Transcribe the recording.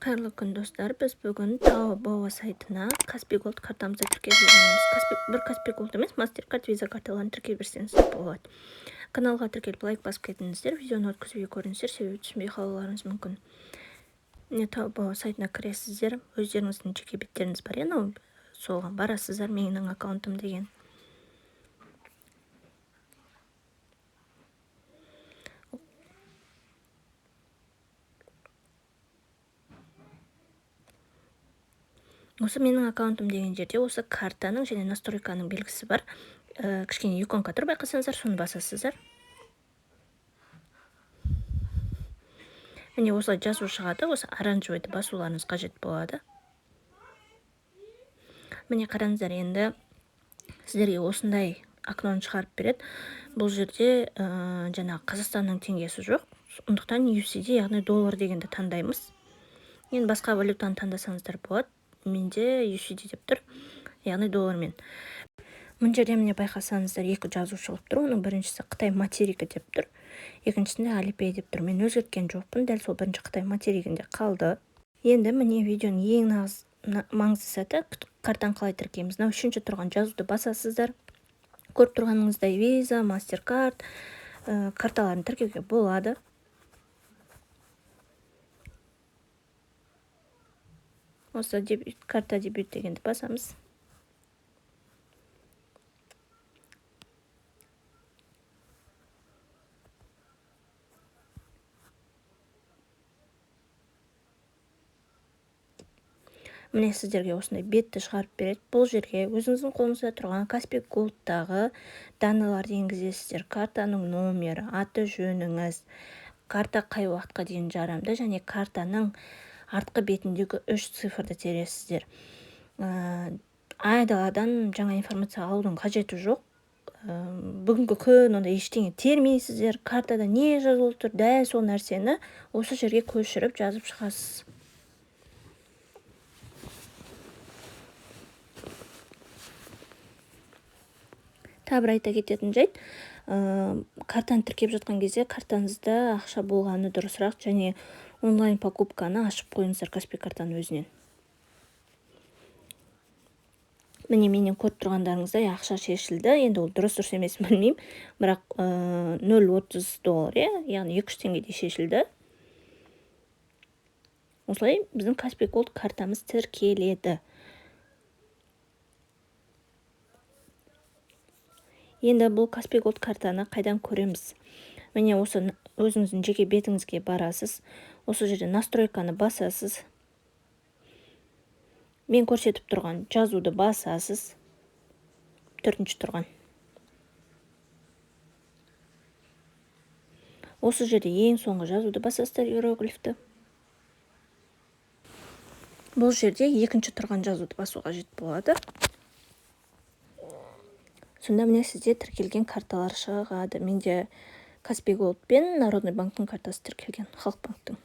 Қайырлы күн достар, біз бүгін Taobao сайтына Каспий Голд картамызды тіркеп жүреміз. Каспий Голд емес, MasterCard, Visa карталарын тіркеп берсеңіз болады. Каналға тіркеліп лайк басып кетіңіздер, видеоны өткізбей көріңіздер, себебі түсінбей қалуларыңыз мүмкін. Міне Taobao сайтына кіресіздер, өздеріңіздің жеке беттеріңіз бар, соған барасыздар, менің аккаунтым деген. Осы менің аккаунтым деген жерде осы картаның және настройканың белгісі бар. Кішкене иконка тұр, байқасаңыздар, соны басасыздар. Міне осылай жазу шығады, осы оранжевойды басуларыңыз қажет болады. Міне қараңыздар, енді сіздерге осындай окноны шығарып береді. Бұл жерде жаңағы Қазақстанның теңгесі жоқ. Сондықтан USD, яғни доллар дегенді таңдаймыз. Енді басқа валютаны таңдасаңыздар болады. Менде USD деп тұр, яғни доллармен. Мына жерде міне байқасаңыздар, екі жазу шығып тұр. Оның біріншісі Қытай материгі деп тұр, екіншісінде Alipay деп тұр. Мен өзгерткен жоқпын, дәл сол бірінші Қытай материгінде қалды. Енді міне видеоның ең маңызды сәті, картаны қалай тіркейміз. Мынау үшінші тұрған жазуды басасыздар. Көріп тұрғаныңыздай Visa, MasterCard карталарын тіркеуге болады. Осы карта дебют дегенді басамыз. Міне сіздерге осындай бетті шығарып береді. Бұл жерге өзіңіздің қолыңызда тұрған Каспий Голдтағы даналарды енгізесіздер. Картаның номері, аты жөніңіз, карта қай уақытқа дейін жарамды, және картаның артқы бетіндегі 3 цифрды тересіздер. Айдаладан жаңа информация алудың қажеті жоқ. Бүгінгі күн онда ештеңе термейсіздер. Картада не жазылып тұр, дәл сол нәрсені осы жерге көшіріп жазып шығасыз. Тағы айта кететін жайт, картаны тіркеп жатқан кезде картаңызда ақша болғаны дұрысырақ, және онлайн покупканы ашып қойыңыздар Каспий картаны өзінен. Міне менен көріп тұрғандарыңыздай ақша шешілді. Енді ол дұрыс емес білмеймін, бірақ $0.30, яғни 200 теңгеде шешілді. Осылай біздің Каспий Голд картамыз тіркеледі. Енді бұл Каспий Голд картаны қайдан көреміз? Міне осы өзіңіздің жеке бетіңізге барасыз. Осы жерде настройканы басасыз. Мен көрсетіп тұрған жазуды басасыз. Төртінші тұрған. Осы жерде ең соңғы жазуды басасыздар, иероглифті. Бұл жерде екінші тұрған жазуды басу қажет болады. Сонда міне сізде тіркелген карталар шығады. Менде Каспий Голд пен Народный банктың картасы тіркелген, Халық банктың.